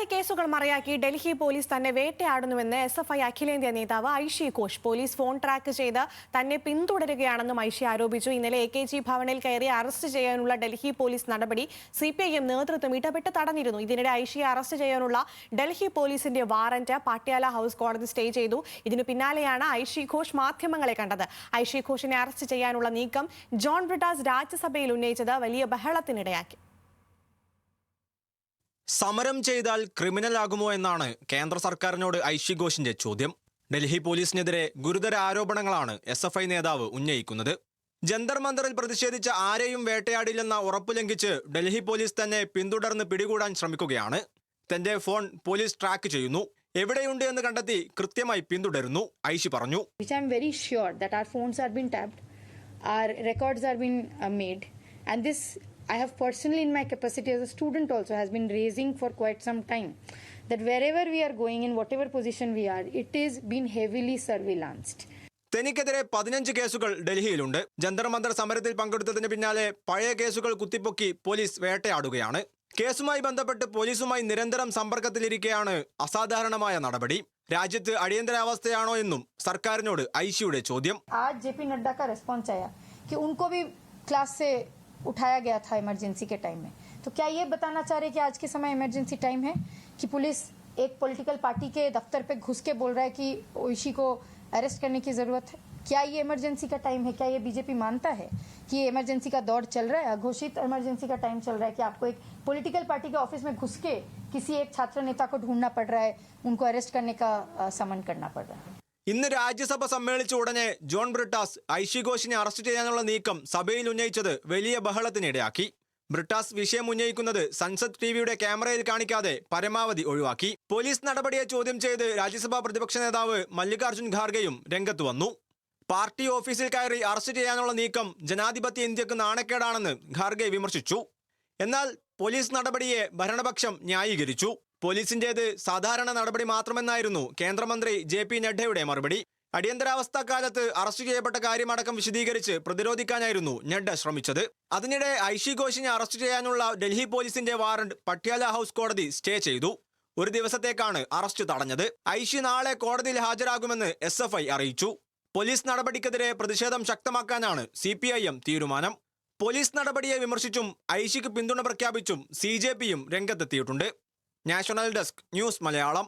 പഴയ കേസുകൾ മറയാക്കി ഡൽഹി പോലീസ് തന്നെ വേട്ടയാടുന്നുവെന്ന് SFI അഖിലേന്ത്യാ നേതാവ് Aishe Ghosh. Police phone track ചെയ്ത് തന്നെ പിന്തുടരുകയാണെന്നും ഐഷി ആരോപിച്ചു. ഇന്നലെ AKG ഭവനിൽ കയറി അറസ്റ്റ് ചെയ്യാനുള്ള ഡൽഹി പോലീസ് നടപടി CPIM നേതൃത്വം ഇടപെട്ട് തടഞ്ഞിരുന്നു. ഇതിനിടെ ഐഷിയെ അറസ്റ്റ് ചെയ്യാനുള്ള ഡൽഹി പോലീസിന്റെ വാറന്റ് പട്യാല ഹൗസ് കോടതി സ്റ്റേ ചെയ്തു. ഇതിനു പിന്നാലെയാണ് ഐഷി ഘോഷ് മാധ്യമങ്ങളെ കണ്ടത്. ഐഷി ഘോഷിനെ അറസ്റ്റ് ചെയ്യാനുള്ള നീക്കം ജോൺ ബ്രിട്ടാസ് രാജ്യസഭയിൽ ഉന്നയിച്ചത് വലിയ ബഹളത്തിനിടയാക്കി. സമരം ചെയ്താൽ ക്രിമിനൽ ആകുമോ എന്നാണ് കേന്ദ്ര സർക്കാരിനോട് ഐഷി ഘോഷിന്റെ ചോദ്യം. ഡൽഹി പോലീസിനെതിരെ ഗുരുതര ആരോപണങ്ങളാണ് SFI നേതാവ് ഉന്നയിക്കുന്നത്. ജന്തർ മന്ദറിൽ പ്രതിഷേധിച്ച ആരെയും വേട്ടയാടില്ലെന്ന ഉറപ്പ് ലംഘിച്ച് ഡൽഹി പോലീസ് തന്നെ പിന്തുടർന്ന് പിടികൂടാൻ ശ്രമിക്കുകയാണ്. തന്റെ ഫോൺ പോലീസ് ട്രാക്ക് ചെയ്യുന്നു, എവിടെയുണ്ട് എന്ന് കണ്ടെത്തി കൃത്യമായി പിന്തുടരുന്നു, ഐഷി പറഞ്ഞു. I have personally, in my capacity as a student also, has been raising for quite some time that wherever we are going, in whatever position we are, it is been heavily surveillanced. തനിക്കെതിരെ 15 കേസുകൾ ഡൽഹിയിലുണ്ട്. ജന്തർ മന്ദർ സമരത്തിൽ പങ്കെടുത്തതിന് പിന്നാലെ പഴയ കേസുകൾ കുത്തിപ്പൊക്കി police വേട്ടയാടുകയാണ്. കേസുമായി ബന്ധപ്പെട്ട് പോലീസുമായി നിരന്തരം സമ്പർക്കത്തിലിരിക്കെയാണ് അസാധാരണമായ നടപടി. രാജ്യത്ത് അടിയന്തരാവസ്ഥയാണോ എന്നും സർക്കാരിനോട് ഐഷിയുടെ ചോദ്യം. JP नड्डा का रेस्पॉन्स आया कि उनको भी क्लास से उठाया गया था इमरजेंसी के टाइम में, तो क्या ये बताना चाह रहे कि आज के समय इमरजेंसी टाइम है कि पुलिस एक पॉलिटिकल पार्टी के दफ्तर पे घुस के बोल रहा है कि ঐশী को अरेस्ट करने की जरूरत है? क्या ये इमरजेंसी का टाइम है? क्या ये बीजेपी मानता है कि ये इमरजेंसी का दौर चल रहा है, अघोषित इमरजेंसी का टाइम चल रहा है कि आपको एक पॉलिटिकल पार्टी के ऑफिस में घुस के किसी एक छात्र नेता को ढूंढना पड़ रहा है, उनको अरेस्ट करने का समन करना पड़ रहा है? ഇന്ന് രാജ്യസഭ സമ്മേളിച്ച ഉടനെ ജോൺ ബ്രിട്ടാസ് ഐഷി ഘോഷിനെ അറസ്റ്റ് ചെയ്യാനുള്ള നീക്കം സഭയിൽ ഉന്നയിച്ചത് വലിയ ബഹളത്തിനിടയാക്കി. ബ്രിട്ടാസ് വിഷയം ഉന്നയിക്കുന്നത് സൻസദ് TVയുടെ ക്യാമറയിൽ കാണിക്കാതെ പരമാവധി ഒഴിവാക്കി. പോലീസ് നടപടിയെ ചോദ്യം ചെയ്ത് രാജ്യസഭാ പ്രതിപക്ഷ നേതാവ് മല്ലികാർജുൻ ഖാർഗെയും രംഗത്ത് വന്നു. പാർട്ടി ഓഫീസിൽ കയറി അറസ്റ്റ് ചെയ്യാനുള്ള നീക്കം ജനാധിപത്യ ഇന്ത്യക്ക് നാണക്കേടാണെന്ന് ഖാർഗെ വിമർശിച്ചു. എന്നാൽ പോലീസ് നടപടിയെ ഭരണപക്ഷം ന്യായീകരിച്ചു. പോലീസിന്റേത് സാധാരണ നടപടി മാത്രമെന്നായിരുന്നു കേന്ദ്രമന്ത്രി JP നഡ്ഡയുടെ മറുപടി. അടിയന്തരാവസ്ഥ കാലത്ത് അറസ്റ്റ് ചെയ്യപ്പെട്ട കാര്യമടക്കം വിശദീകരിച്ച് പ്രതിരോധിക്കാനായിരുന്നു നഡ്ഡ ശ്രമിച്ചത്. അതിനിടെ ഐഷി ഘോഷിനെ അറസ്റ്റ് ചെയ്യാനുള്ള ഡൽഹി പോലീസിന്റെ വാറന്റ് പട്യാല ഹൗസ് കോടതി സ്റ്റേ ചെയ്തു. ഒരു ദിവസത്തേക്കാണ് അറസ്റ്റ് തടഞ്ഞത്. ഐഷി നാളെ കോടതിയിൽ ഹാജരാകുമെന്ന് SFI അറിയിച്ചു. പോലീസ് നടപടിക്കെതിരെ പ്രതിഷേധം ശക്തമാക്കാനാണ് CPIM തീരുമാനം. പോലീസ് നടപടിയെ വിമർശിച്ചും ഐഷിക്ക് പിന്തുണ പ്രഖ്യാപിച്ചും CJPയും രംഗത്തെത്തിയിട്ടുണ്ട്. National desk news Malayalam.